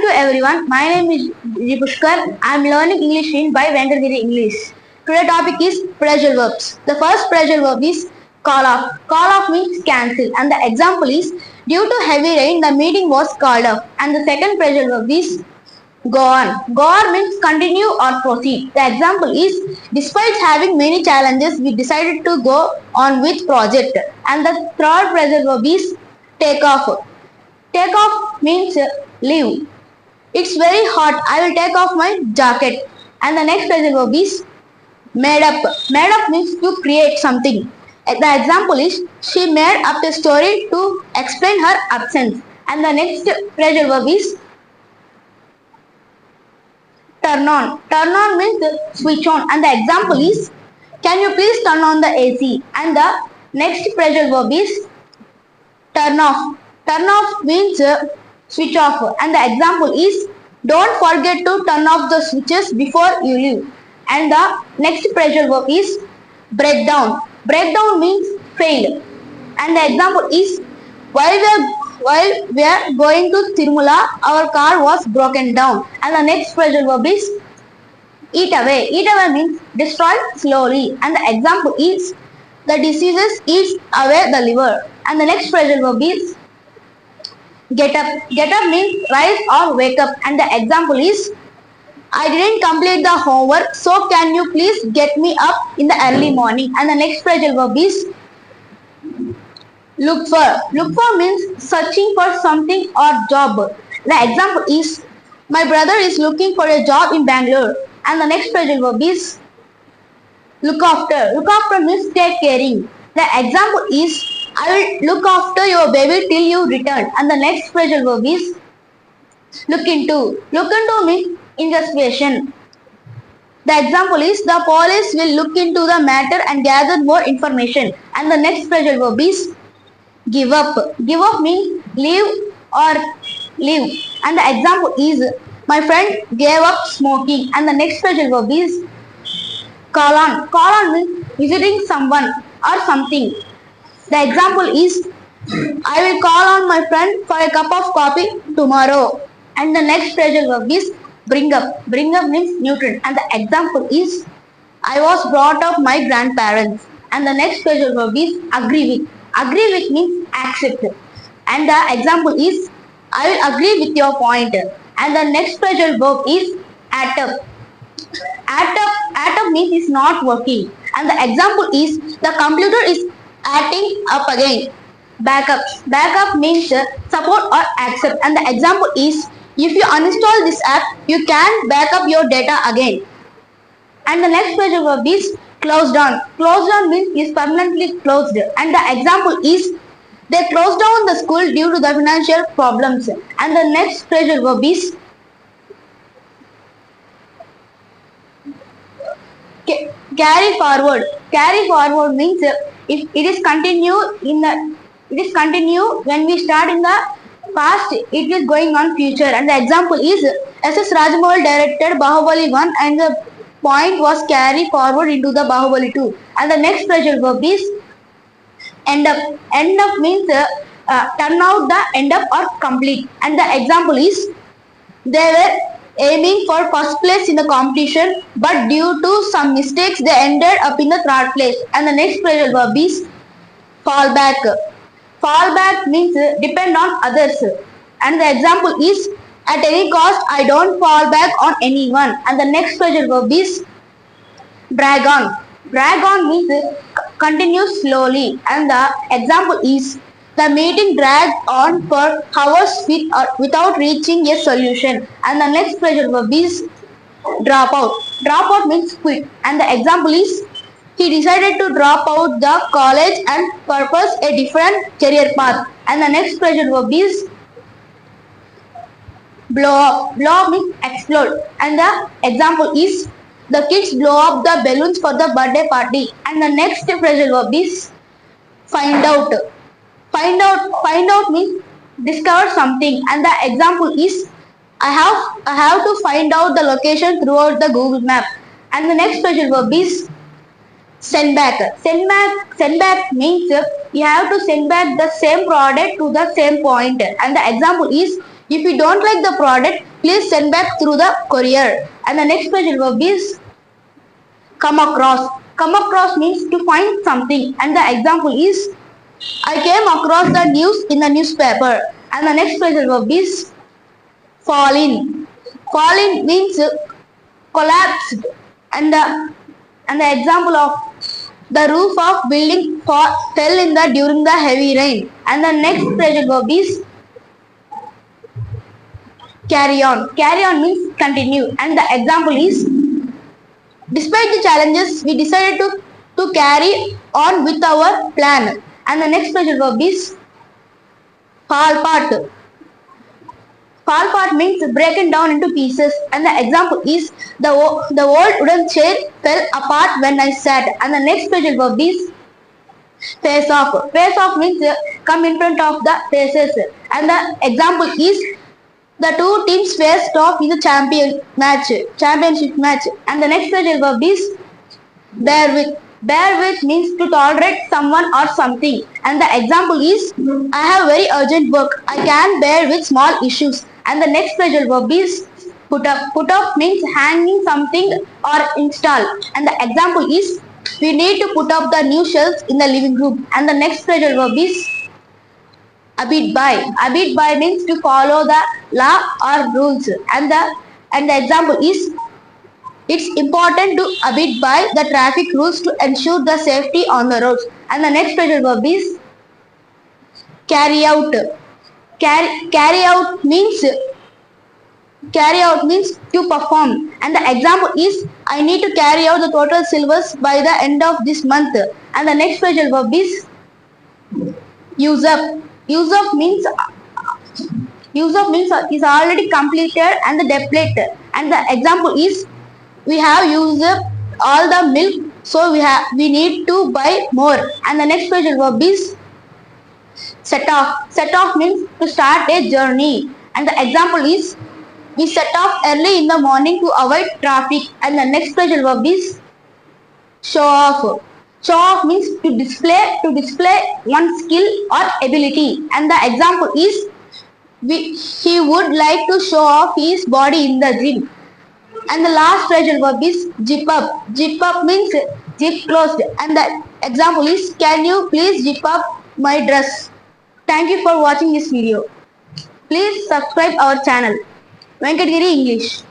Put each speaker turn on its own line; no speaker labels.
to everyone. My name is Pushkar. I am learning English by Venkatagiri English. Today's topic is pressure verbs. The first pressure verb is call off. Call off means cancel, and the example is due to heavy rain the meeting was called off. And the second pressure verb is go on. Go on means continue or proceed. The example is despite having many challenges we decided to go on with project. And the third pressure verb is take off. Take off means leave. It's very hot. I will take off my jacket. And the next phrasal verb is made up. Made up means to create something. The example is she made up a story to explain her absence. And the next phrasal verb is turn on. Turn on means switch on. And the example is can you please turn on the AC? And the next phrasal verb is turn off. Turn off means switch off, and the example is don't forget to turn off the switches before you leave. And the next phrasal verb is break down. Break down means fail, and the example is while we are going to Tirumala, our car was broken down. And the next phrasal verb is eat away. Eat away means destroy slowly, and the example is the diseases eats away the liver. And the next phrasal verb is get up. Get up means rise or wake up, and the example is I didn't complete the homework, so can you please get me up in the early morning. And the next phrasal verb is look for. Look for means searching for something or job. The example is my brother is looking for a job in Bangalore. And the next phrasal verb is look after. Look after means take caring. The example is I will look after your baby till you return. And the next phrasal verb is look into. Look into means investigation. The example is the police will look into the matter and gather more information. And the next phrasal verb is give up. Give up means leave or leave. And the example is my friend gave up smoking. And the next phrasal verb is call on. Call on means visiting someone or something. The example is I will call on my friend for a cup of coffee tomorrow. And the next phrasal verb is bring up. Bring up means nutrient. And the example is I was brought up my grandparents. And the next phrasal verb is agree with. Agree with means accept. And the example is I will agree with your point. And the next phrasal verb is add up. Add up means is not working. And the example is the computer is adding up again. Backup. Backup means support or accept. And the example is if you uninstall this app, you can back up your data again. And the next phrasal verb is close down. Close down means is permanently closed. And the example is they closed down the school due to the financial problems. And the next phrasal verb is carry forward. Carry forward means if it is continue when we start in the past, it is going on future. And the example is S.S. Rajamouli directed Bahubali 1 and the point was carry forward into the Bahubali 2. And the next phrasal verb is end up. End up means turn out the end up or complete. And the example is they were aiming for first place in the competition, but due to some mistakes they ended up in the third place. And the next phrasal verb is fall back. Fall back means depend on others. And the example is at any cost I don't fall back on anyone. And the next phrasal verb is drag on. Drag on means continue slowly. And the example is the meeting dragged on for hours without reaching a solution. And the next phrasal verb is drop out. Drop out means quit. And the example is he decided to drop out the college and pursue a different career path. And the next phrasal verb is blow up. Blow up means explode. And the example is the kids blow up the balloons for the birthday party. And the next phrasal verb is find out. Find out means discover something. And the example is I have to find out the location throughout the Google map. And the next phrasal verb is send back. Send back means you have to send back the same product to the same point. And the example is if you don't like the product, please send back through the courier. And the next special verb is come across. Come across means to find something, and the example is I came across the news in the newspaper. And the next special verb is fall in. Fall in means collapsed, and the example of the roof of building fell in during the heavy rain. And the next special verb is carry on. Carry on means continue, and the example is despite the challenges, we decided to carry on with our plan. And the next special verb is fall apart. Fall apart means broken down into pieces, and the example is the old wooden chair fell apart when I sat. And the next special verb is face off. Face off means come in front of the faces, and the example is the two teams faced off in the championship match. And the next special verb is bear with. Bear with means to tolerate someone or something. And the example is I have very urgent work. I can bear with small issues. And the next special verb is put up. Put up means hanging something or install. And the example is we need to put up the new shelves in the living room. And the next special verb is abide by. Abide by means to follow the law or rules. And the example is it's important to abide by the traffic rules to ensure the safety on the roads. And the next special verb is carry out. Carry out means to perform. And the example is I need to carry out the total syllabus by the end of this month. And the next special verb is use up. Use up means is already completed and the depleted. And the example is we have used up all the milk, so we need to buy more. And the next special verb is set off. Set off means to start a journey. And the example is we set off early in the morning to avoid traffic. And the next special verb is show off. Show off means to display one skill or ability. And the example is he would like to show off his body in the gym. And the last special verb is zip up. Zip up means zip closed. And the example is can you please zip up my dress. Thank you for watching this video. Please subscribe our channel Venkatgiri English.